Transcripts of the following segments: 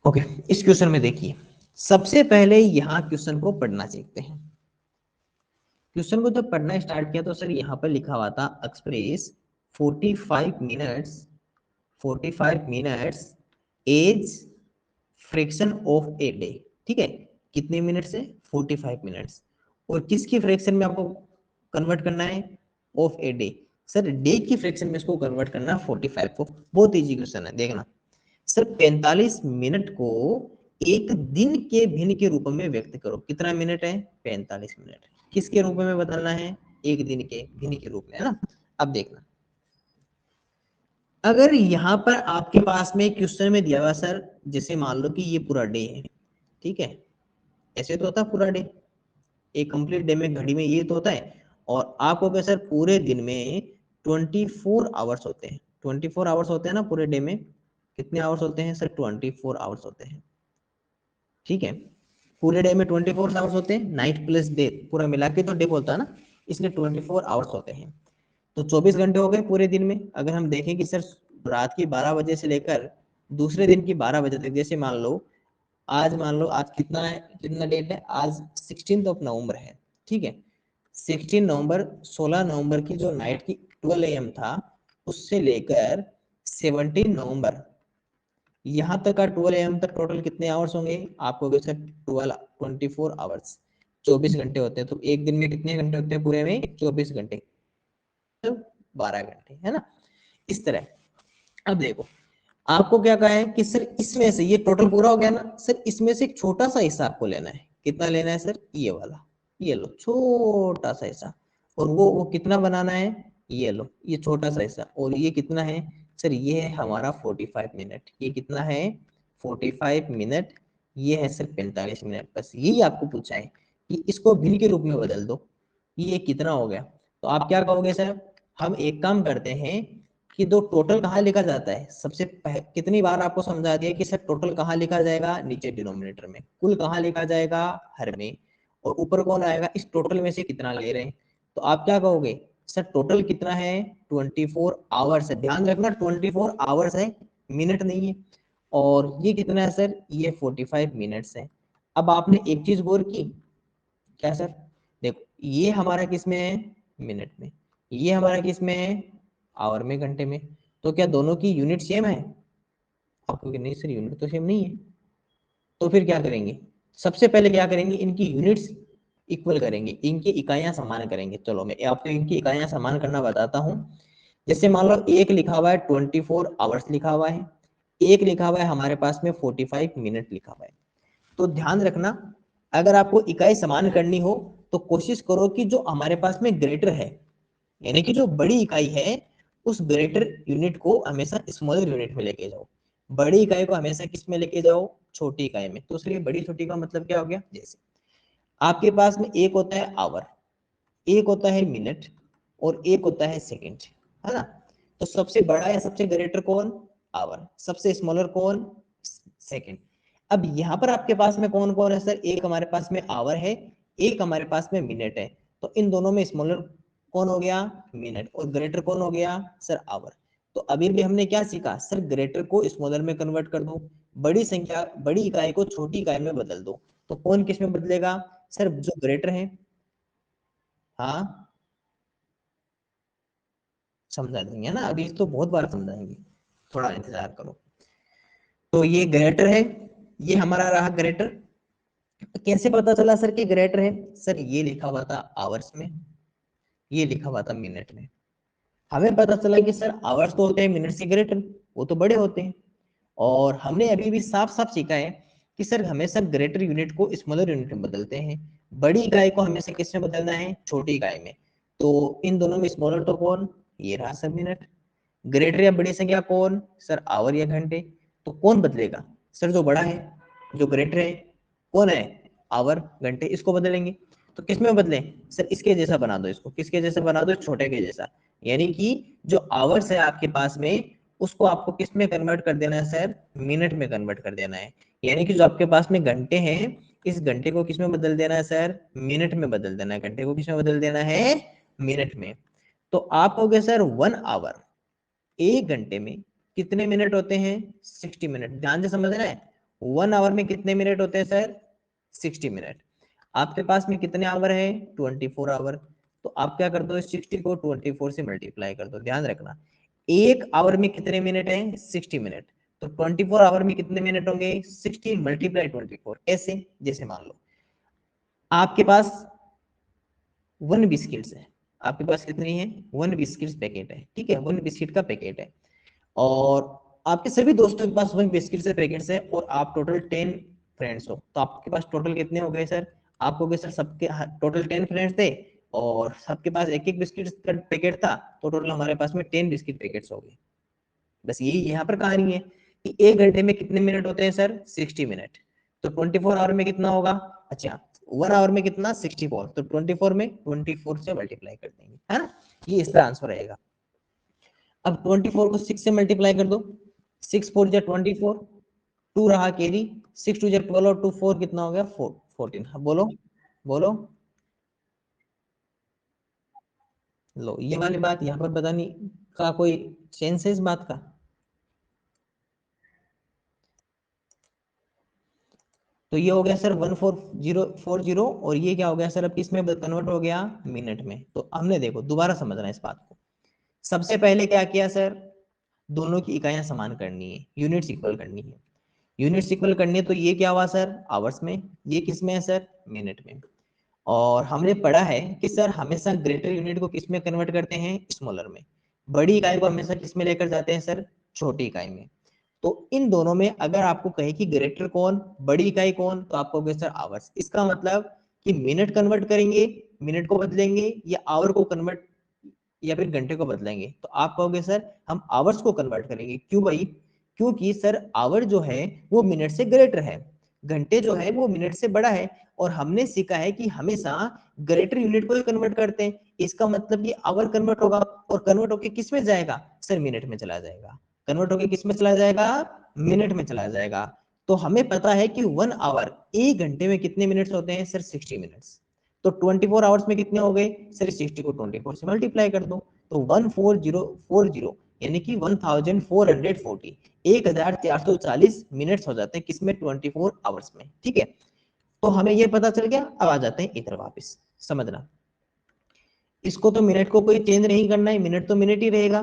Okay, इस question में देखिए, सबसे पहले यहाँ क्वेश्चन को पढ़ना सीखते हैं। क्वेश्चन को जब पढ़ना स्टार्ट किया तो सर यहाँ पर लिखा हुआ था express 45 minutes as fraction of a day. ठीक है, कितने मिनट से 45 मिनट्स, और किसकी फ्रैक्शन में आपको कन्वर्ट करना है, of a day. Sir day की फ्रैक्शन में इसको कन्वर्ट करना 45 को। बहुत इजी क्वेश्चन है, देखना सर। 45 मिनट को एक दिन के भिन्न के रूप में व्यक्त करो। कितना मिनट है, 45 मिनट। किसके रूप में बदलना है, एक दिन के भिन्न के रूप में, है ना। अब देखना, अगर यहाँ पर आपके पास में क्वेश्चन में दिया हुआ सर, जैसे मान लो कि ये पूरा डे है, ठीक है, ऐसे तो होता पूरा डे, एक कंप्लीट डे में घड़ी में ये तो होता है। और आपको क्या सर, पूरे दिन में 24 आवर्स होते हैं। 24 आवर्स होते हैं ना पूरे डे में। कितने आवर्स होते हैं सर, 24 आवर्स होते हैं। ठीक है, पूरे डे में 24 आवर्स होते हैं, नाइट प्लस डे पूरा मिला के तो डे बोलता है ना, इसलिए 24 आवर्स होते हैं। तो 24 घंटे हो गए पूरे दिन में। अगर हम देखें कि सर रात की 12 बजे से लेकर दूसरे दिन की 12 बजे तक, जैसे मान लो आज, मान लो आज कितना है, कितना डेट है आज, 16 नवंबर है। ठीक है, 16 नवंबर, 16 नवंबर की जो नाइट की 12 AM था, उससे लेकर 17 नवंबर यहाँ तक का 12 AM तक टोटल कितने आवर्स होंगे आपको, सर 24 आवर्स, 24 घंटे होते हैं। तो एक दिन में कितने घंटे होते हैं पूरे में, 24 घंटे, 12 घंटे, है ना। इस तरह अब देखो, आपको क्या कहा है कि सर इसमें से ये टोटल पूरा हो गया ना सर, इसमें से एक छोटा सा हिस्सा आपको लेना है। कितना लेना है सर, ये वाला, ये लो छोटा सा हिस्सा। और वो कितना बनाना है, ये लो ये छोटा सा हिस्सा। और ये कितना है सर, ये है हमारा 45 मिनट। ये कितना है, 45 मिनट। ये है सर 45 मिनट। बस यही आपको पूछा है कि इसको भिन्न के रूप में बदल दो, ये कितना हो गया। तो आप क्या कहोगे सर, हम एक काम करते हैं कि दो टोटल कहाँ लिखा जाता है, कितनी बार आपको समझा दिया कि सर टोटल कहाँ लिखा जाएगा, नीचे डिनोमिनेटर में। कुल कहाँ लिखा जाएगा, हर में। और ऊपर कौन आएगा, इस टोटल में से कितना ले रहे हैं। तो आप क्या कहोगे सर, टोटल कितना है, 24 आवर्स है। ध्यान रखना 24 आवर्स है, मिनट नहीं है। और ये कितना है सर, ये 45 मिनट्स है। अब आपने एक चीज गौर की, क्या सर, देखो ये हमारा किस में है, मिनट में। ये हमारा किस में है, आवर में, घंटे में। तो क्या दोनों की यूनिट सेम है, आपको कि नहीं सर यूनिट तो सेम नहीं है। तो फिर क्या करेंगे, सबसे पहले क्या करेंगे, इनकी यूनिट्स इक्वल करेंगे, इनकी इकाइयां समान करेंगे। चलो मैं आपको इनकी इकाइयां समान करना बताता हूँ। जैसे मान लो एक लिखा हुआ है 24 आवर्स लिखा हुआ है, एक लिखा हुआ है हमारे पास में 45 मिनट लिखा हुआ है। तो ध्यान रखना, अगर आपको इकाई समान करनी हो तो कोशिश करो कि जो हमारे पास में ग्रेटर है, यानी कि जो बड़ी इकाई है, उस ग्रेटर यूनिट को हमेशा स्मॉलर यूनिट में लेके जाओ। बड़ी इकाई को हमेशा किस में लेके जाओ, छोटी इकाई में। तो इसलिए बड़ी छोटी का मतलब क्या हो गया, जैसे आपके पास में एक होता है आवर, एक होता है मिनट, और एक होता है सेकंड, है ना। तो सबसे बड़ा या सबसे ग्रेटर कौन, आवर। सबसे स्मॉलर कौन, सेकंड। अब यहाँ पर आपके पास में कौन कौन है सर, एक हमारे पास में आवर है, एक हमारे पास में मिनट है। तो इन दोनों में स्मॉलर कौन हो गया, मिनट, और ग्रेटर कौन हो गया सर, आवर। तो अभी भी हमने क्या सीखा सर, ग्रेटर को स्मॉलर में कन्वर्ट कर दो, बड़ी संख्या, बड़ी इकाई को छोटी इकाई में बदल दो। तो कौन किस में बदलेगा सर, जो ग्रेटर है। हाँ, समझा देंगे ना, अभी तो बहुत बार समझाएंगे, थोड़ा इंतजार करो। तो ये ग्रेटर है, ये हमारा रहा ग्रेटर। कैसे पता चला सर कि ग्रेटर है, सर ये लिखा हुआ था आवर्स में, ये लिखा हुआ था मिनट में। हमें पता चला कि सर आवर्स तो होते हैं मिनट से ग्रेटर, वो तो बड़े होते हैं। और हमने अभी भी साफ साफ सीखा है कि सर हमेशा ग्रेटर यूनिट को स्मॉलर यूनिट में बदलते हैं, बड़ी इकाई को हमेशा किस में बदलना है, छोटी इकाई में। तो इन दोनों में स्मॉलर तो कौन, ये रहा सर मिनट। ग्रेटर या बड़ी संख्या कौन सर, आवर या घंटे। तो कौन बदलेगा सर, जो बड़ा है, जो ग्रेटर है, कौन है, आवर घंटे, इसको बदलेंगे। तो किस में बदले सर, इसके जैसा बना दो, इसको किसके जैसा बना दो, छोटे के जैसा। यानी कि जो आवर्स है आपके पास में, उसको आपको किस में कन्वर्ट कर देना है सर, मिनट में कन्वर्ट कर देना है। यानी कि जो आपके पास में घंटे हैं, इस घंटे को किस में बदल देना है सर, मिनट में बदल देना है। घंटे को किस में बदल देना है, मिनट में। तो आप हो गए सर 1 आवर, एक घंटे में कितने मिनट होते हैं, 60 मिनट। ध्यान से समझना है, 1 आवर में कितने मिनट होते हैं सर? 60 मिनट। आपके पास में कितने आवर है? 24 आवर। तो आप क्या कर दो, 60 को 24 से मल्टीप्लाई कर दो। ध्यान रखना, एक आवर में कितने मिनट है? 60 मिनट। तो 24 आवर में कितने मिनट होंगे? 60 मल्टीप्लाई 24। कैसे? जैसे मान लो आपके पास 1 बिस्किट्स है। आपके पास कितनी है? 1 बिस्किट्स पैकेट है, ठीक है, 1 बिस्किट का पैकेट है। और आपके सभी दोस्तों के पास 1 बिस्किट से पैकेट्स है और आप टोटल 10 फ्रेंड्स हो। तो आपके पास टोटल कितने हो गए सर? आपको गए सर सबके टोटल 10 फ्रेंड्स थे और सबके पास एक एक बिस्किट का पैकेट था, तो टोटल हमारे पास में 10 बिस्किट पैकेट्स हो गए। बस यही यहाँ पर कहानी है कि एक घंटे में कितने मिनट होते हैं सर? 60 मिनट। तो 24 आवर में कितना होगा? अच्छा, 1 आवर में कितना? 64। तो 24 में 24 से मल्टीप्लाई कर देंगे, है ना? ये इसका आंसर रहेगा। अब 24 को 6 से मल्टीप्लाई कर दो। 6 4 जा 24, 2 रहा कैरी, 6 2 जा 12 और 2 4 कितना हो गया? 14। बोलो बोलो। लो, ये वाली बात यहाँ पर बताने का कोई सेंस है इस बात का? तो ये हो गया सर 14040 और ये क्या हो गया सर? अब किसमें कन्वर्ट हो गया? मिनट में। तो हमने देखो दोबारा समझना है इस बात को। सबसे पहले क्या किया सर? दोनों की इकाइयां समान करनी है, यूनिट्स इक्वल करनी है। यूनिट्स इक्वल करनी है तो ये क्या हुआ सर? आवर्स में। ये किस में है सर? मिनट में। और हमने पढ़ा है कि सर हमेशा ग्रेटर यूनिट को किस में कन्वर्ट करते हैं? स्मॉलर में। बड़ी इकाई को हमेशा किस में लेकर जाते हैं सर? छोटी इकाई में। तो इन दोनों में अगर आपको कहे कि ग्रेटर कौन, बड़ी इकाई कौन, तो आप कहोगे सर आवर्स। इसका मतलब कि मिनट कन्वर्ट करेंगे, मिनट को बदलेंगे, या आवर को कन्वर्ट या फिर घंटे को बदलेंगे, तो आप कहोगे सर हम आवर्स को कन्वर्ट करेंगे। क्यों भाई? क्योंकि सर आवर जो है वो मिनट से ग्रेटर है, घंटे जो है वो मिनट से बड़ा है। और हमने सीखा है कि हमेशा ग्रेटर यूनिट को ही कन्वर्ट करते हैं। इसका मतलब ये आवर कन्वर्ट होगा और कन्वर्ट होके किस में जाएगा सर? मिनट में चला जाएगा। कन्वर्ट होके किस में चला जाएगा? मिनट में चला जाएगा। तो हमें पता है कि 1 आवर, एक घंटे में कितने मिनट्स होते हैं सर? 60 मिनट्स। तो 24 आवर्स में कितने हो गए सर? 60 को 24 से मल्टीप्लाई कर दो तो 14040 यानी कि 1440, 1440 मिनट्स हो जाते हैं किसमें? 24 आवर्स में, ठीक है। तो हमें ये पता चल गया। अब आ जाते हैं इधर वापस, समझना। इसको तो मिनट को कोई चेंज नहीं करना है, मिनट तो मिनट ही रहेगा।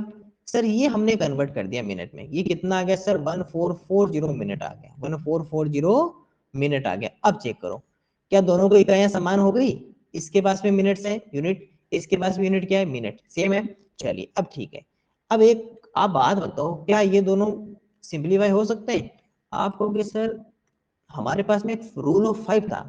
सर ये हमने कन्वर्ट कर दिया मिनट में, ये कितना आ गया सर? 1440 मिनट आ गया, 1440 मिनट आ गया। अब चेक करो, क्या दोनों को इकाइयां समान हो गई? इसके पास में मिनट्स है यूनिट, इसके पास में यूनिट क्या है? मिनट, सेम है। चलिए अब ठीक है। अब एक आप बात बताओ, क्या ये दोनों सिंप्लीफाई हो सकते हैं? आप कहोगे सर हमारे पास में एक रूल ऑफ 5 था।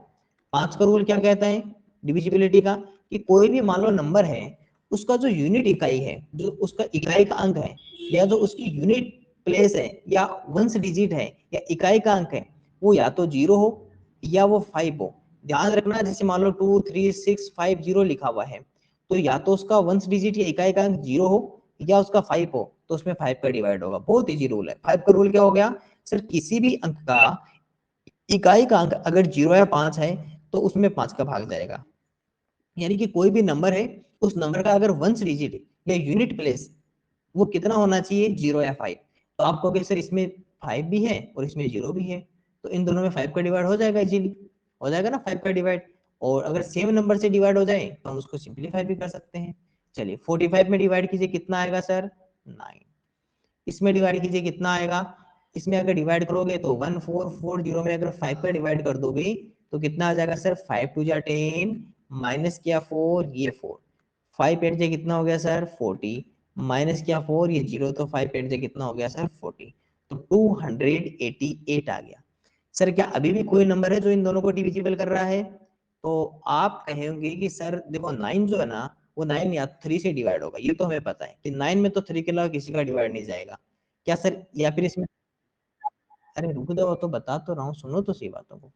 5 का रूल क्या कहता है डिविजिबिलिटी का? कि कोई भी मान लो नंबर है, उसका जो यूनिट इकाई है, जो उसका इकाई का अंक है, या जो उसकी यूनिट प्लेस है, या वंश डिजिट है, या इकाई का अंक है, वो या तो 0 हो या वो 5 हो। ध्यान रखना, जैसे मान लो 23650 लिखा हुआ है, तो या तो उसका वंश डिजिट या इकाई का अंक 0 हो या उसका 5 हो, तो उसमें 5 का डिवाइड होगा। बहुत इजी रूल है। 5 का रूल क्या हो गया सर? किसी भी अंक का इकाई का अंक अगर 0 या 5 है तो उसमें 5 का भाग जाएगा। यानी कि कोई भी नंबर है, उस नंबर का अगर वंश डिजिट या यूनिट प्लेस वो कितना होना चाहिए? 0 या 5। तो आप कहोगे सर इसमें 5 भी है और इसमें 0 भी है, तो इन दोनों में 5 का डिवाइड हो जाएगा, इजीली हो जाएगा ना 5 का डिवाइड। और अगर सेम नंबर से डिवाइड हो जाए तो हम उसको सिंप्लीफाई भी कर सकते हैं। चलिए 45 में डिवाइड कीजिए, कितना आएगा सर? 9। इसमें डिवाइड कीजिए, कितना आएगा? इसमें अगर डिवाइड करोगे तो 1440 में अगर 5 का डिवाइड कर दोगे तो कितना आ जाएगा सर? 5 2 जा 10, माइनस किया 4, ये 4, 5 8 जा कितना हो गया सर? 40, माइनस किया 4, ये 0, तो 5 8 जा कितना हो गया सर? 40। तो 288 आ गया। सर क्या अभी भी कोई नंबर है जो इन दोनों को डिविजिबल कर रहा है? तो आप कहेंगे कि सर देखो 9 जो है ना, वो 9 या 3 से डिवाइड होगा, ये तो हमें पता है कि 9 में तो 3 के अलावा किसी का डिवाइड नहीं जाएगा। क्या सर? या फिर इसमें, अरे रुक जाओ, तो बता तो रहा हूँ, सुनो तो सही बातों को।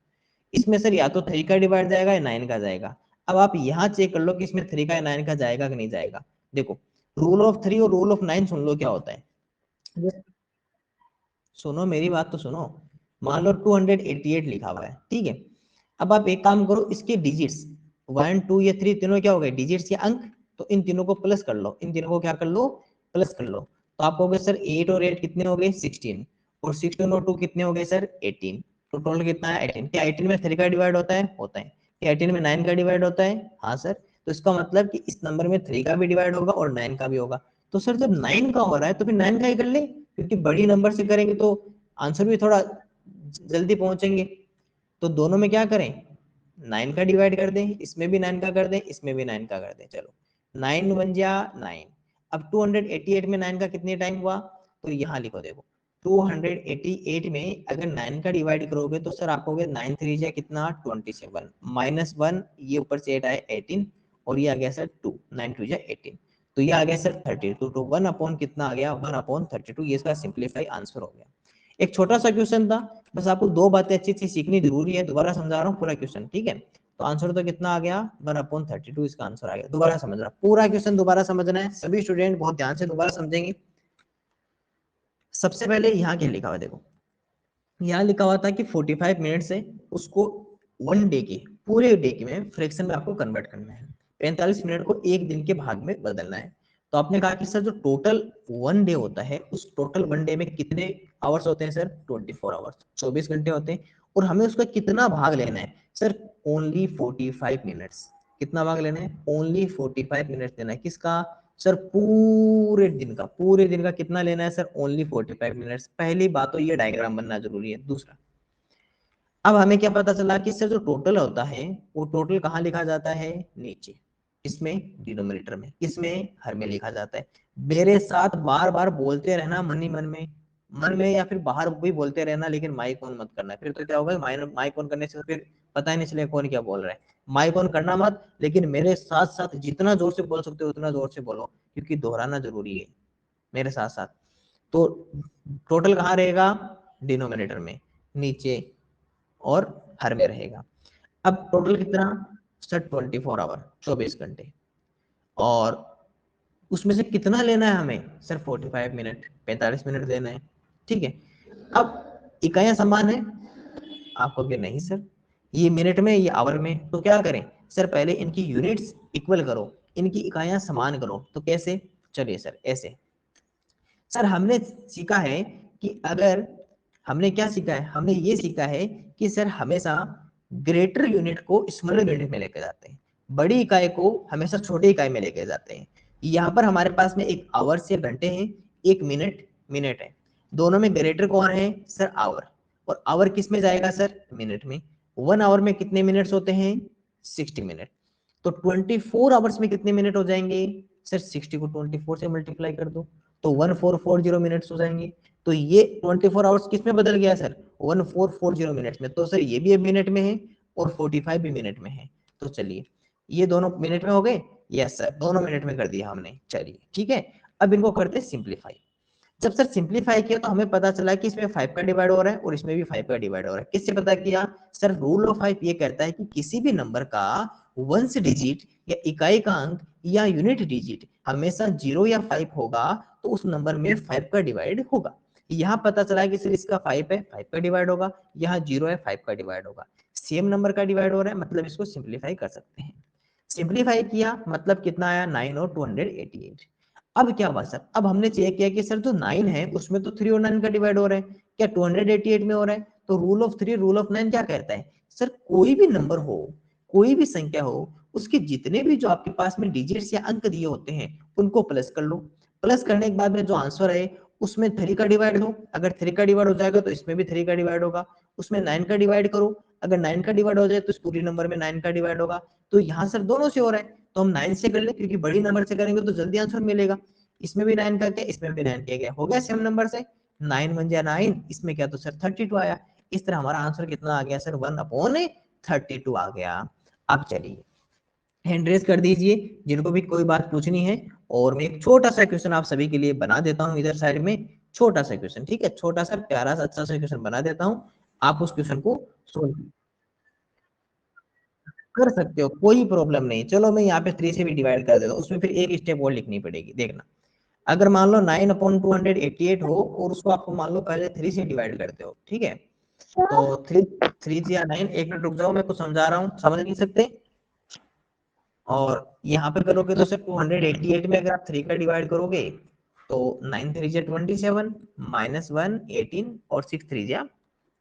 इसमें सर या तो 3 का डिवाइड जाएगा या 9 का जाएगा। अब आप यहाँ चेक कर लो कि इसमें 3 का या 9 का जाएगा कि नहीं जाएगा। देखो, रूल ऑफ 3 और रूल ऑफ 9 सुन लो क्या होता है। सुनो मेरी बात तो सुनो। मान लो 288 लिखा हुआ है, ठीक है। अब आप एक काम करो, इसके डिजिट्स 1 2 या 3 तीनों क्या हो गए? डिजिट्स या अंक। तो इन तीनों को प्लस कर लो, इन तीनों को क्या कर लो? प्लस कर लो। तो आप कहोगे सर 8 और 8 कितने हो गए? 16। और 16 और 2 कितने हो गए सर? 18। तो टोटल कितना है 18। क्या 18 में 3 का डिवाइड होता है? होता है। क्या 18 में 9 का डिवाइड होता है? हाँ सर। तो इसका मतलब कि इस नंबर में 3 का भी डिवाइड होगा और 9 का भी होगा। तो सर जब 9 का हो रहा है तो फिर 9 का ही कर ले, क्योंकि बड़ी नंबर से करेंगे तो आंसर भी थोड़ा जल्दी पहुंचेंगे। तो दोनों में क्या करें, 9 का डिवाइड कर दें, इसमें भी 9 का कर दें, इसमें भी 9 का कर दें। चलो 9 बन जा 9। अब 288 में 9 का कितने टाइम हुआ? तो यहाँ लिखो, देखो 288 में अगर 9 का डिवाइड करोगे तो सर आपको 9 3 जा कितना 27 माइनस 1, ये ऊपर से 8 आया 18 और ये आ गया सर 2, 9 2 जा 18, तो ये आ गया सर 32। तो 1 अपॉन कितना आ गया 1 अपॉन 32, ये इसका सिंप्लीफाई आंसर हो गया। एक छोटा सा क्वेश्चन था, बस आपको दो बातें अच्छी अच्छी सीखनी जरूरी है। दोबारा समझा रहा हूँ पूरा क्वेश्चन, ठीक है। तो आंसर तो कितना आ गया 1/32, इसका आंसर आ गया। दोबारा समझ रहा, पूरा क्वेश्चन दोबारा समझना है, सभी स्टूडेंट बहुत ध्यान से दोबारा समझेंगे। सबसे पहले यहाँ क्या लिखा हुआ देखो, यहाँ लिखा हुआ था कि 45 मिनट से उसको 1 डे के पूरे डे के में फ्रैक्शन में आपको कन्वर्ट करना है, 45 मिनट को एक दिन के भाग में बदलना है। तो आपने कहा कि सर जो टोटल 1 डे होता है उस टोटल 1 डे में कितने आवर्स होते हैं सर? 24 आवर्स, 24 घंटे होते हैं। और हमें उसका कितना भाग लेना है सर? Only 45 minutes. कितना भाग लेना है? ओनली 45 मिनट्स लेना है। किसका सर? पूरे दिन का कितना लेना है सर? Only 45 minutes. पहली बात तो ये डायग्राम बनना जरूरी है। दूसरा, अब हमें क्या पता चला कि सर जो टोटल होता है वो टोटल कहाँ लिखा जाता है? नीचे, इसमें डिनोमिनेटर में, किसमें? हर में लिखा जाता है। मेरे साथ बार बार बोलते रहना, मन ही मन में या फिर बाहर भी बोलते रहना, लेकिन माइक ऑन मत करना, फिर तो क्या होगा माइक ऑन करने से फिर पता ही नहीं चलेगा कौन क्या बोल रहा है। माइक ऑन करना मत, लेकिन मेरे साथ साथ जितना जोर से बोल सकते हो उतना जोर से बोलो, क्योंकि दोहराना जरूरी है मेरे साथ साथ। तो टोटल कहाँ रहेगा? डिनोमिनेटर में, नीचे और हर में रहेगा। अब टोटल कितना सर? 24 आवर, 24 घंटे। और उसमें से कितना लेना है हमें सर? 45 मिनट, 45 मिनट लेना है, ठीक है। अब इकाइयां समान है, आपको कि नहीं सर ये मिनट में ये आवर में, तो क्या करें सर? पहले इनकी यूनिट्स इक्वल करो, इनकी इकाइयां समान करो। तो कैसे? चलिए सर ऐसे, सर हमने सीखा है कि अगर, हमने क्या सीखा है? हमने ये सीखा है कि सर हमेशा ग्रेटर यूनिट को स्मॉलर यूनिट में लेके जाते हैं, बड़ी इकाई को हमेशा छोटी इकाई में लेके जाते हैं। यहाँ पर हमारे पास में एक आवर्स या घंटे हैं, एक मिनट मिनट है। दोनों में ग्रेटर कौन है सर? आवर। और आवर किस में जाएगा सर? मिनट में। 1 आवर में कितने मिनट्स होते हैं? 60 मिनट। तो 24 आवर्स में कितने मिनट हो जाएंगे सर? 60 को 24 से मल्टीप्लाई कर दो तो 1440 मिनट्स हो जाएंगे। तो ये 24 आवर्स किस में बदल गया सर? 1440 मिनट्स में। तो सर ये भी मिनट में है और 45 भी मिनट में है। तो चलिए ये दोनों मिनट में हो गए। यस सर, दोनों मिनट में कर दिया हमने। चलिए ठीक है, अब इनको करते हैं सिंप्लीफाई। जब सर सिंप्लीफाई किया तो हमें पता चला कि इसमें 5 का डिवाइड हो रहा है और इसमें भी 5 का डिवाइड हो रहा है। किससे पता किया सर? रूल ऑफ 5 ये कहता है कि किसी भी नंबर का वंस डिजिट या इकाई का अंक या यूनिट डिजिट हमेशा 0 या 5 होगा तो उस नंबर में 5 का डिवाइड होगा। यहाँ पता चला कि सर इसका 5 है, 5 का डिवाइड होगा, यहाँ 0 है, 5 का डिवाइड होगा। सेम नंबर का डिवाइड हो रहा है, मतलब इसको सिंप्लीफाई कर सकते हैं। सिंप्लीफाई किया मतलब कितना आया? 9 और 288। अब क्या हुआ सर? अब हमने चेक किया कि सर जो 9 है उसमें तो 3 और 9 का डिवाइड हो रहा है, क्या 288 में हो रहा है? तो रूल ऑफ 3 रूल ऑफ 9 क्या कहता है सर? कोई भी नंबर हो, कोई भी संख्या हो, उसके जितने भी जो आपके पास में डिजिट्स या अंक दिए होते हैं उनको प्लस कर लो। प्लस करने के बाद में जो आंसर है उसमें 3 का डिवाइड हो, अगर 3 का डिवाइड हो जाएगा तो इसमें भी 3 का डिवाइड होगा। उसमें 9 का डिवाइड करो, अगर 9 का डिवाइड हो जाए तो इस पूरी नंबर में 9 का डिवाइड होगा। तो यहाँ सर दोनों से हो रहा है तो हम 9 से कर ले, क्योंकि बड़ी नंबर से करेंगे तो जल्दी आंसर मिलेगा। इसमें भी 9 का किया, इसमें भी 9 किया गया, हो गया सेम नंबर से। 9 1 जा 9, इसमें क्या तो सर 32 आया। इस तरह हमारा आंसर कितना आ गया सर? 1/32 आ गया। अब चलिए हैंड रेज कर दीजिए जिनको भी कोई बात पूछनी है, और मैं एक छोटा सा क्वेश्चन आप सभी के लिए बना देता हूँ इधर साइड में। छोटा सा क्वेश्चन, ठीक है, छोटा सा प्यारा सा अच्छा सा क्वेश्चन बना देता हूँ, आप उस क्वेश्चन को सोल्व कर सकते हो, कोई प्रॉब्लम नहीं। चलो मैं यहाँ पे 3 से भी डिवाइड कर देता हूँ, उसमें फिर एक स्टेप और लिखनी पड़ेगी, देखना। अगर मान लो 9/288 हो और उसको आपको मान लो पहले 3 से डिवाइड करते हो, ठीक है। तो 3 3 या 9, एक मिनट रुक जाओ मैं कुछ समझा रहा हूँ, समझ नहीं सकते। और यहाँ पे करोगे तो सिर्फ 288 में अगर आप 3 का डिवाइड करोगे तो 9 3 जा 27 -1 18 और 6 3 जा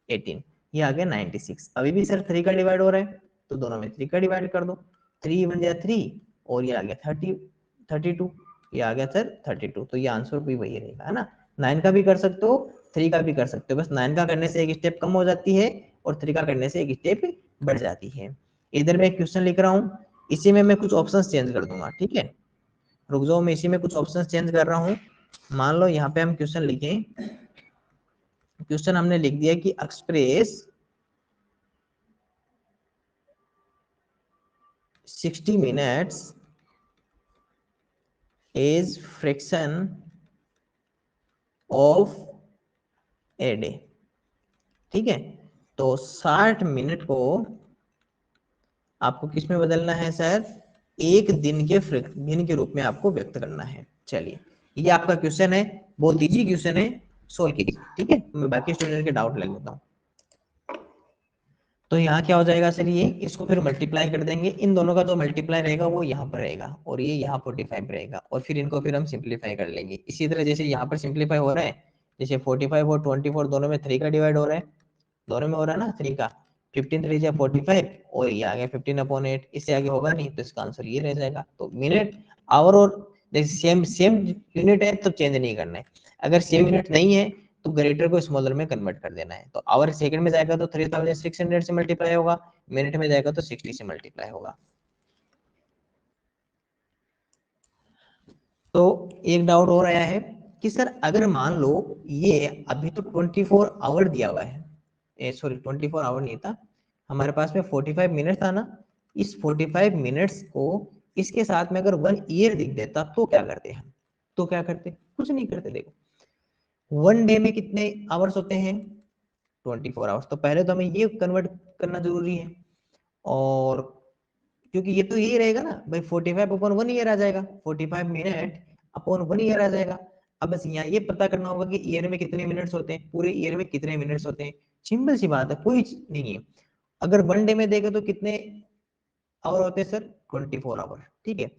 18। ये आ गया 96। अभी भी सर 3 का डिवाइड हो रहा है तो दोनों में 3 का डिवाइड कर दो, 3 बन गया 3 और ये आ गया 32, ये आ गया सर 32। तो ये आंसर भी वही रहेगा, है ना। 9 का भी कर सकते हो, 3 का भी कर सकते हो, बस 9 का करने से एक स्टेप कम हो जाती है और 3 का करने से एक स्टेप बढ़ जाती है। इधर मैं एक क्वेश्चन लिख रहा हूँ, इसी में मैं कुछ ऑप्शंस चेंज कर दूंगा, ठीक है। रुक जाओ, मैं इसी में कुछ ऑप्शंस चेंज कर रहा हूँ। मान लो यहाँ पे हम क्वेश्चन लिखें, क्वेश्चन हमने लिख दिया कि express 60 minutes is fraction of a day, ठीक है। तो 60 मिनट को आपको किस में बदलना है सर, एक दिन के रूप में आपको व्यक्त करना है। चलिए, ये आपका क्वेश्चन है, बहुत इजी क्वेश्चन है, सोल्व कीजिए, ठीक है। मैं बाकी स्टूडेंट के डाउट ले लेता हूँ। तो यहाँ क्या हो जाएगा सर, ये इसको फिर मल्टीप्लाई कर देंगे, इन दोनों का जो मल्टीप्लाई रहेगा वो यहाँ पर रहेगा और ये यहाँ 45 रहेगा, और फिर इनको फिर हम सिंप्लीफाई कर लेंगे। इसी तरह जैसे यहाँ पर सिंप्लीफाई हो रहा है, जैसे 45 और 24 दोनों में 3 का डिवाइड हो रहा है, दोनों में हो रहा है ना 3 का, 15 3 या 45 और ये आ गया 15/8, इससे आगे होगा नहीं तो इसका आंसर ये रह जाएगा। तो मिनट आवर और जैसे सेम सेम यूनिट है तो चेंज नहीं करना है, अगर सेम यूनिट नहीं है तो ग्रेटर को स्मॉलर में कन्वर्ट कर देना है। तो आवर सेकंड में जाएगा तो 3600 से मल्टीप्लाई होगा, मिनट में जाएगा तो 60 से मल्टीप्लाई होगा। तो एक डाउट हो रहा है कि सर अगर मान लो ये अभी तो 24 आवर दिया हुआ है, सॉरी 24 आवर नहीं था हमारे पास में, 45 मिनट था ना, इस 45 मिनट्स को इसके साथ में अगर 1 ईयर दिख देता तो क्या करते हम, तो क्या करते, कुछ नहीं करते। देखो 1 डे में कितने आवर्स होते हैं, 24 आवर्स, तो पहले तो हमें ये कन्वर्ट करना जरूरी है, और क्योंकि ये तो यही रहेगा ना भाई, 45/1 ईयर आ जाएगा, 45 मिनट अपॉन 1 ईयर आ जाएगा। अब बस यहाँ ये पता करना होगा कि ईयर में कितने मिनट्स होते हैं, पूरे ईयर में कितने मिनट्स होते हैं, सिंपल सी बात है, कोई नहीं है। अगर 1 डे में देखें तो कितने आवर होते हैं सर, 24 आवर, ठीक है।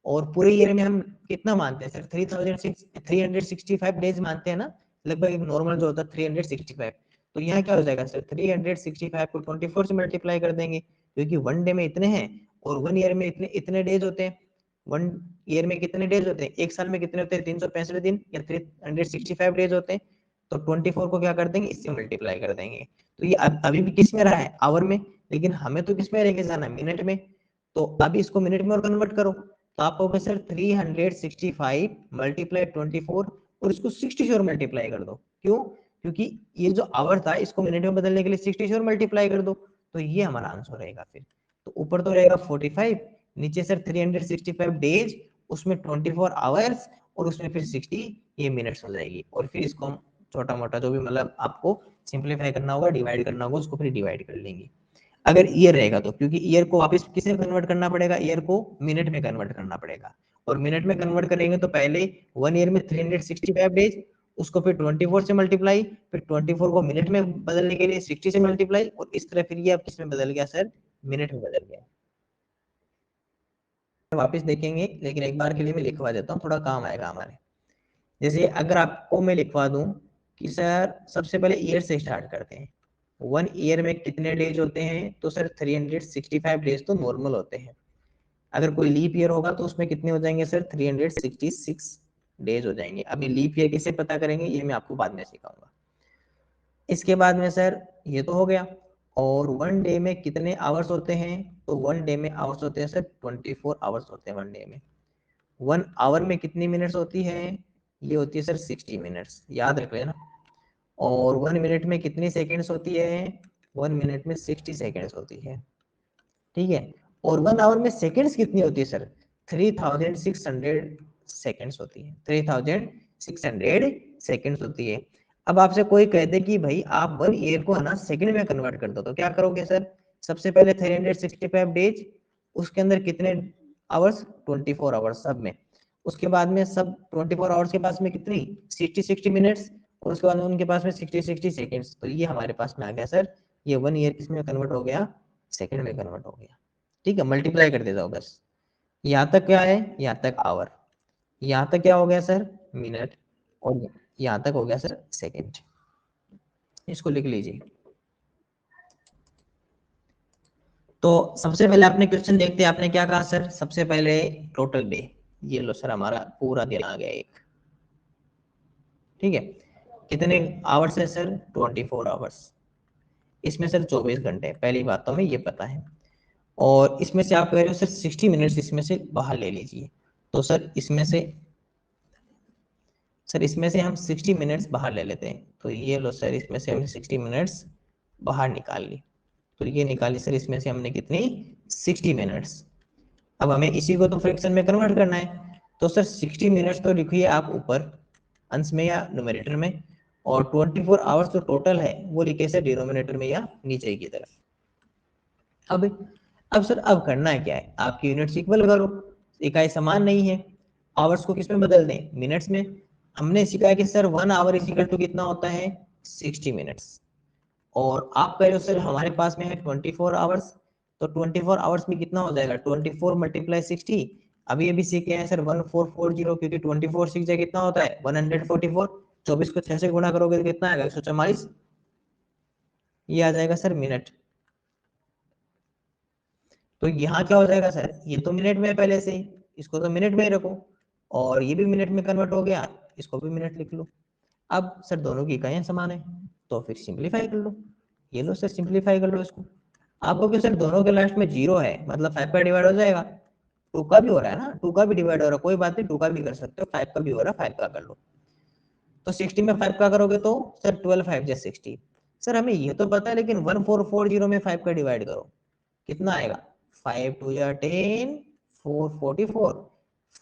और पूरे ईयर में हम कितना मानते हैं सर, 365 डेज मानते हैं ना, लगभग एक नॉर्मल जो होता है 365। तो यहाँ क्या हो जाएगा सर, 365 को 24 से मल्टीप्लाई कर देंगे, क्योंकि 1 डे में इतने हैं और 1 ईयर में इतने इतने डेज होते हैं। 1 ईयर में कितने डेज होते हैं, एक साल में कितने होते हैं, 365 दिन या 365 डेज होते हैं। तो 24 को क्या कर देंगे, इससे मल्टीप्लाई कर देंगे। तो ये अभी भी किस में रहा है, आवर में, लेकिन हमें तो किस में लेके जाना है, मिनट में। तो अब इसको मिनट में और कन्वर्ट करो, तो आप होगा सर 365 मल्टीप्लाई 24 और इसको 60 से और मल्टीप्लाई कर दो। क्यों, क्योंकि ये जो आवर था इसको मिनट में बदलने के लिए 60 से और मल्टीप्लाई कर दो, तो ये हमारा आंसर रहेगा। फिर तो ऊपर तो रहेगा 45, नीचे सर 365 डेज, उसमें 24 आवर्स और उसमें फिर 60 ये मिनट्स हो जाएगी। और फिर इसको हम छोटा मोटा जो भी मतलब आपको सिंप्लीफाई करना होगा, डिवाइड करना होगा, उसको फिर डिवाइड कर लेंगे। अगर ईयर रहेगा तो, क्योंकि ईयर को वापस किसे कन्वर्ट करना पड़ेगा, ईयर को मिनट में कन्वर्ट करना पड़ेगा, और मिनट में कन्वर्ट करेंगे तो पहले 1 ईयर में 365 डेज, उसको फिर 24 से मल्टीप्लाई, फिर 24 को मिनट में बदलने के लिए 60 से मल्टीप्लाई, और इस तरह फिर ये अब किस में बदल गया सर, मिनट में बदल गया। वापस देखेंगे, लेकिन एक बार के लिए मैं लिखवा देता हूँ, थोड़ा काम आएगा हमारे। जैसे अगर आपको मैं लिखवा दूं कि सर सबसे पहले ईयर से स्टार्ट करते हैं, 1 ईयर में कितने डेज होते हैं, तो सर 365 डेज तो नॉर्मल होते हैं। अगर कोई लीप ईयर होगा तो उसमें कितने हो जाएंगे सर, 366 डेज हो जाएंगे। अभी लीप ईयर कैसे पता करेंगे ये मैं आपको बाद में सिखाऊंगा। इसके बाद में सर ये तो हो गया, और 1 डे में कितने आवर्स होते हैं, तो 1 डे में आवर्स होते हैं सर 24 आवर्स होते हैं 1 डे में। 1 आवर में कितनी मिनट्स होती है, ये होती है सर 60 मिनट्स, याद रख लेना। और 1 मिनट में कितनी सेकेंड्स होती है, 1 मिनट में 60 सेकेंड्स होती है, ठीक है। और 1 आवर में सेकेंड्स कितनी होती है सर, 3600 सेकेंड्स होती है, 3600 सेकेंड्स होती है। अब आपसे कोई कहते कि भाई आप 1 ईयर को है ना सेकंड में कन्वर्ट कर दो, तो क्या करोगे सर, सबसे पहले 365 डेज, उसके अंदर कितने आवर्स, 24 आवर्स सब में, उसके बाद में सब 24 आवर्स के पास में कितनी 60 मिनट्स, और उसके बाद में उनके पास में 60 सेकेंड्स। तो ये हमारे पास में आ गया सर, ये 1 ईयर किसमें कन्वर्ट हो गया, सेकंड में कन्वर्ट हो गया, ठीक है। मल्टीप्लाई कर देता हूँ बस, यहाँ तक क्या है, यहाँ तक आवर, यहाँ तक क्या हो गया सर, मिनट, और यहाँ तक हो गया सर सेकंड। इसको लिख लीजिए। तो सबसे पहले आपने क्वेश्चन देखते हैं, आपने क्या कहा सर, सबसे पहले टोटल डे, ये लो सर हमारा पूरा दिन आ गया एक, ठीक है। कितने आवर्स है सर, 24 आवर्स, इसमें सर 24 घंटे, पहली बात तो हमें ये पता है। और इसमें से आप कह रहे हो सर 60 मिनट्स इसमें से बाहर ले लीजिए, तो सर इसमें से हम 60 मिनट्स बाहर ले लेते हैं, तो ये लो सर इसमें से हमने 60 मिनट्स बाहर निकाल ली, तो ये निकाली सर इसमें से हमने कितनी 60 मिनट्स। अब हमें इसी को तो फ्रैक्शन में कन्वर्ट करना है, तो सर 60 मिनट्स तो लिखिए आप ऊपर अंश में या न्यूमरेटर में, और 24 आवर्स जो टोटल है वो लिखिए सर डिनोमिनेटर में या नीचे की तरफ। अब सर अब करना है क्या है, आपकी यूनिट्स इक्वल करो, इकाई समान नहीं है, आवर्स को किसमें बदल दें, मिनट्स में। हमने सीखा कि sir 1 hour is equal to कितना होता है, 60 मिनट्स, और आप कह रहे हो सर हमारे पास में है 24 आवर्स, तो 24 आवर्स में कितना हो जाएगा, 24 मल्टीप्लाई 60, अभी अभी सीखे हैं सर 1440, क्योंकि 24 6 जगह कितना होता है 144, 24 को 6 से गुणा करोगे तो कितना आएगा 144, ये आ जाएगा सर मिनट। तो यहाँ क्या हो जाएगा सर, ये तो मिनट में पहले से ही, इसको तो मिनट में ही रखो, और ये भी मिनट में कन्वर्ट हो गया, इसको भी मिनट लिख लो। अब सर दोनों की इकाइयां समान है, तो फिर सिंप्लीफाई कर लो, ये लो सर सिंप्लीफाई कर लो इसको। आपको कि सर दोनों के लास्ट में 0 है, मतलब 5 का डिवाइड हो जाएगा, 2 का भी हो रहा है ना, 2 का भी डिवाइड हो रहा है, कोई बात नहीं 2 का भी कर सकते हो, 5 का भी हो रहा है 5 का कर लो। तो 60 में 5 का करोगे तो सर 12 5 जा 60, सर हमें ये तो पता है, लेकिन 1440 में 5 का डिवाइड करो, कितना आएगा, 5 2 जा 10, 4 44,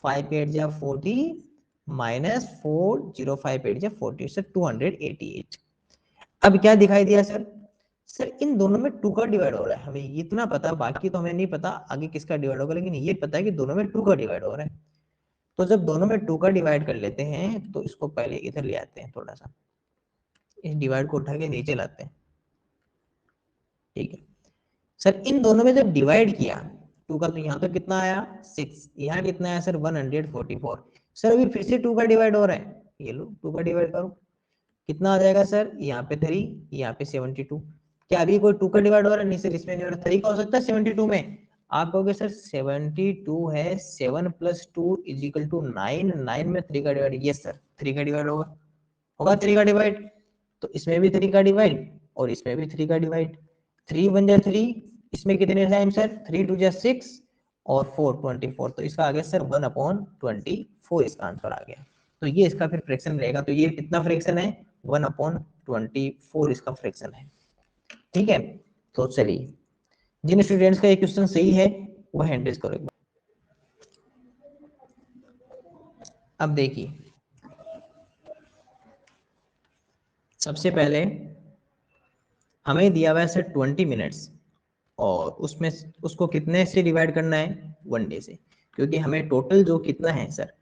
5 8 जा 40, माइनस 4 0 5 8 जा 40, सर 288। अब क्या दिखाई दिया सर, सर इन दोनों में 2 का डिवाइड हो रहा है, हमें इतना पता, बाकी तो हमें नहीं पता आगे किसका डिवाइड होगा, लेकिन ये पता है कि दोनों में 2 का डिवाइड हो रहा है। तो जब दोनों में 2 का डिवाइड कर लेते हैं, तो इसको पहले इधर ले आते हैं, थोड़ा सा इस डिवाइड को उठा के नीचे लाते हैं, ठीक है। सर इन दोनों में जब डिवाइड किया 2 का, तो यहाँ तो कितना आया 6, यहाँ कितना आया सर 144, सर अभी फिर से 2 का डिवाइड हो रहा है, ये लो 2 का डिवाइड करो, कितना आ जाएगा सर, यहाँ पे 3, यहाँ पे 72, क्या अभी कोई 2 का डिवाइड हो रहा है, नहीं सर इसमें नहीं हो रहा, 3 का हो सकता है 72 में, आप कहोगे सर 72 है, 7 + 2 इज इक्वल टू 9, 9 में 3 का डिवाइड, यस सर 3 का डिवाइड होगा, होगा 3 का डिवाइड, तो इसमें भी 3 का डिवाइड और इसमें भी 3 का डिवाइड, 3 1 जा 3, इसमें कितने टाइम सर 3 2 जा 6 और 4 24, तो इसका आ गया सर 1/24, इसका आंसर आ गया। तो ये इसका फिर फ्रैक्शन रहेगा, तो ये कितना फ्रैक्शन है, 1/24 इसका फ्रैक्शन है, ठीक है। तो चलिए, जिन स्टूडेंट्स का ये क्वेश्चन सही है वो हैंड रेज करो एक बार। अब देखिए, सबसे पहले हमें दिया हुआ है सर 20 मिनट्स, और उसमें उसको कितने से डिवाइड करना है, 1 डे से, क्योंकि हमें टोटल जो कितना है सर,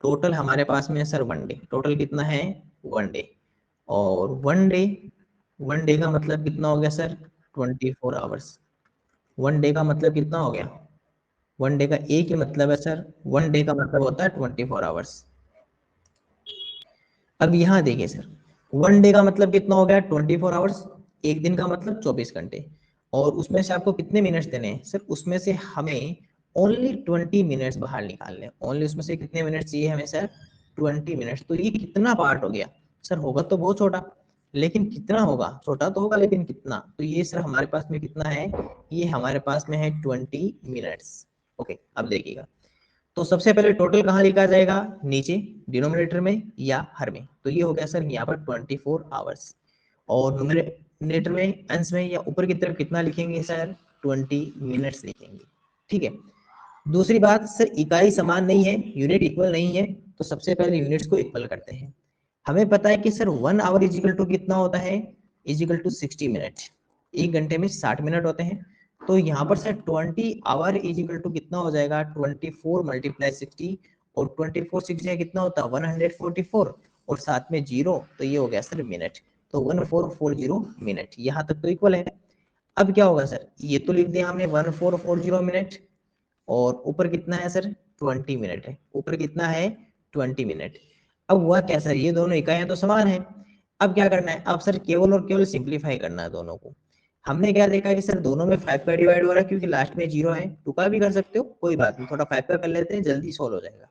टोटल हमारे पास में है सर 1 डे, टोटल कितना है 1 डे, और 1 डे का मतलब कितना हो गया सर 24 आवर्स, 1 डे का मतलब कितना हो गया, 1 डे का एक ही मतलब है सर, 1 डे का मतलब होता है 24 आवर्स। अब यहाँ देखिए सर, 1 डे का मतलब कितना हो गया 24 आवर्स, एक दिन का मतलब 24 घंटे, और उसमें से आपको कितने मिनट्स देने हैं सर, उसमें से हमें ओनली 20 मिनट्स बाहर निकालने, ओनली उसमें से कितने मिनट्स चाहिए हमें सर 20 मिनट्स, तो ये कितना पार्ट हो गया सर, होगा तो बहुत छोटा, लेकिन कितना होगा, छोटा तो होगा लेकिन कितना, तो ये सर हमारे पास में कितना है, ये हमारे पास में है 20 मिनट्स। ओके, अब देखिएगा, तो सबसे पहले टोटल कहाँ लिखा जाएगा, नीचे डिनोमिनेटर में या हर में, तो ये हो गया सर यहाँ पर 24 आवर्स, और न्यूमरेटर में अंश में या ऊपर की तरफ कितना लिखेंगे सर 20 मिनट्स लिखेंगे, ठीक है। दूसरी बात सर, इकाई समान नहीं है, यूनिट इक्वल नहीं है, तो सबसे पहले यूनिट्स को इक्वल करते हैं। हमें पता है कि sir 1 hour is equal to कितना होता है, इज इक्वल टू 60 मिनट, एक घंटे में 60 मिनट होते हैं, तो यहाँ पर sir 20 hour is equal to कितना हो जाएगा 24 मल्टीप्लाई 60, और 24 6 कितना होता है 144, और साथ में 0, तो ये हो गया सर मिनट, तो 1440 मिनट, यहाँ तक तो इक्वल है। अब क्या होगा सर, ये तो लिख दिया हमने 1440 मिनट, और ऊपर कितना है सर 20 मिनट है, ऊपर कितना है 20 मिनट। अब हुआ क्या सर, ये दोनों इकाइयां तो समान है, अब क्या करना है, अब सर केवल और केवल सिंप्लीफाई करना है दोनों को। हमने क्या देखा कि सर दोनों में 5 का डिवाइड हो रहा है क्योंकि लास्ट में 0 है। 2 का भी कर सकते हो, कोई बात नहीं, थोड़ा 5 का कर लेते हैं, जल्दी सोल्व हो जाएगा।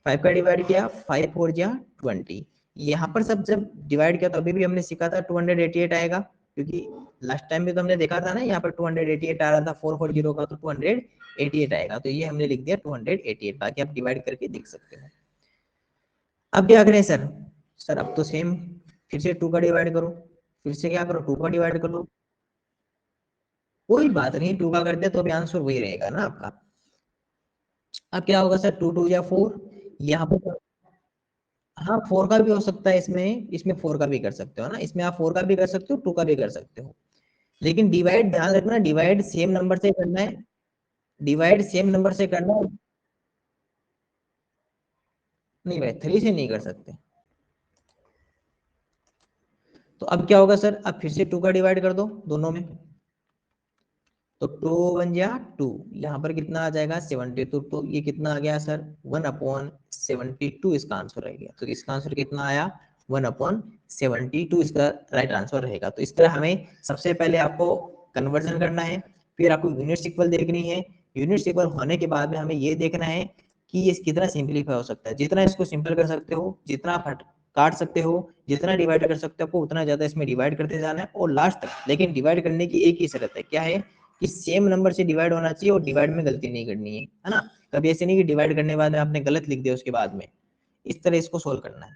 5 का डिवाइड किया, 5 4 जा 20। यहाँ पर सब जब डिवाइड किया तो अभी भी हमने सीखा था 288 आएगा, क्योंकि लास्ट टाइम भी तो हमने देखा था ना, यहाँ पर 288 आ रहा था 440 का, तो 288 आएगा, तो ये हमने लिख दिया 288। बाकी आप डिवाइड करके देख सकते हो। अब क्या करें सर? सर अब तो सेम, फिर से 2 का डिवाइड करो, फिर से क्या करो, 2 का डिवाइड कर लो। कोई बात नहीं, 2 का करते तो भी आंसर वही रहेगा ना आपका। अब क्या होगा सर, 2 2 या 4, यहाँ पर हाँ 4 का भी हो सकता है, इसमें इसमें 4 का भी कर सकते हो ना, इसमें आप 4 का भी कर सकते हो, 2 का भी कर सकते हो। लेकिन डिवाइड ध्यान रखना, डिवाइड सेम नंबर से करना है, डिवाइड सेम नंबर से करना है। नहीं भाई 3 से नहीं कर सकते। तो अब क्या होगा सर, अब फिर से 2 का डिवाइड कर दो दोनों में, तो 2 1 जा 2, यहाँ पर कितना आ जाएगा 70, तो ये कितना आ गया सर 1/72, इसका आंसर रह गया। तो इसका आंसर कितना आया 1/72, इसका राइट आंसर रहेगा। तो इस तरह हमें सबसे पहले आपको कन्वर्जन करना है, फिर आपको यूनिट सिक्वल देखनी है, यूनिट सिक्वल होने के बाद में हमें ये देखना है कि ये कितना सिंपलीफाई हो सकता है। जितना इसको सिंपल कर सकते हो, जितना आप काट सकते हो, जितना डिवाइड कर सकते हो, आपको उतना ज्यादा इसमें डिवाइड करते जाना है और लास्ट तक। लेकिन डिवाइड करने की एक ही शर्त है, क्या है कि सेम नंबर से डिवाइड होना चाहिए और डिवाइड में गलती नहीं करनी है ना। कभी ऐसे नहीं कि डिवाइड करने के बाद में आपने गलत लिख दिया उसके बाद में, इस तरह इसको सोल्व करना है।